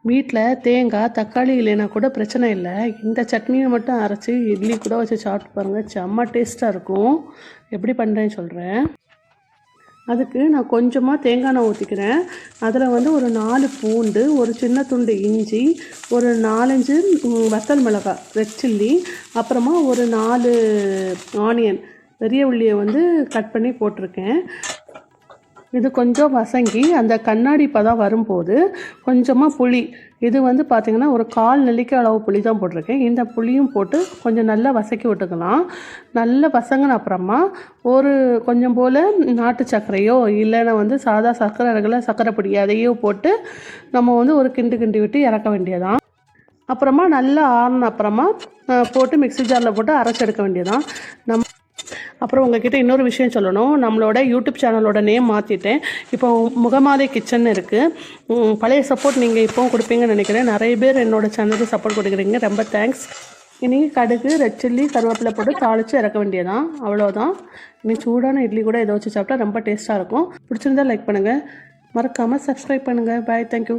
வீட்டில் தேங்காய் தக்காளி இல்லைன்னா கூட பிரச்சனை இல்லை. இந்த சட்னியை மட்டும் அரைச்சி இட்லி கூட வச்சு சாப்பிட்டு பாருங்கள், செம்ம டேஸ்ட்டாக இருக்கும். எப்படி பண்ணுறேன்னு சொல்கிறேன். அதுக்கு நான் கொஞ்சமாக தேங்காய் எண்ணெய் ஊற்றிக்கிறேன். அதில் வந்து ஒரு 4 பூண்டு, ஒரு சின்ன துண்டு இஞ்சி, ஒரு 4-5 வத்தல் மிளகாய் ரெட் சில்லி, அப்புறமா ஒரு 4 ஆனியன் பெரிய உள்ளியை வந்து கட் பண்ணி போட்டிருக்கேன். இது கொஞ்சம் வசங்கி அந்த கண்ணாடி பதம் வரும்போது கொஞ்சமாக புளி, இது வந்து பார்த்திங்கன்னா ஒரு 1/4 நெல்லிக்காய் அளவு புளி தான் போட்டிருக்கேன். இந்த புளியும் போட்டு கொஞ்சம் நல்லா வசக்கி விட்டுக்கலாம். நல்லா வசங்கின அப்புறமா ஒரு கொஞ்சம் போல் நாட்டு சர்க்கரையோ இல்லைன்னா வந்து சாதா சர்க்கரை இருக்குல்ல, சர்க்கரை பொடி, அதையோ போட்டு நம்ம வந்து ஒரு கிண்டி விட்டு இறக்க வேண்டியதான். அப்புறமா நல்லா ஆறின அப்புறமா போட்டு மிக்ஸி ஜாரில் போட்டு அரைச்செடுக்க வேண்டியதான். அப்புறம் உங்ககிட்ட இன்னொரு விஷயம் சொல்லணும். நம்மளோட யூடியூப் சேனலோட நேம் மாற்றிட்டேன். இப்போ முகமாலை கிச்சன் இருக்குது. பழைய சப்போர்ட் நீங்கள் இப்போவும் கொடுப்பீங்கன்னு நினைக்கிறேன். நிறைய பேர் என்னோடய சேனலுக்கு சப்போர்ட் கொடுக்குறீங்க, ரொம்ப தேங்க்ஸ். இனி கடுகு, ரெட் சில்லி, கருவேப்பிலை போட்டு தாளித்து இறக்க வேண்டியதான், அவ்வளோதான். இனி சூடான இட்லி கூட இதை வச்சு சாப்பிட்டா ரொம்ப டேஸ்ட்டாக இருக்கும். பிடிச்சிருந்தா லைக் பண்ணுங்கள், மறக்காமல் சப்ஸ்கிரைப் பண்ணுங்கள். பாய், தேங்க்யூ.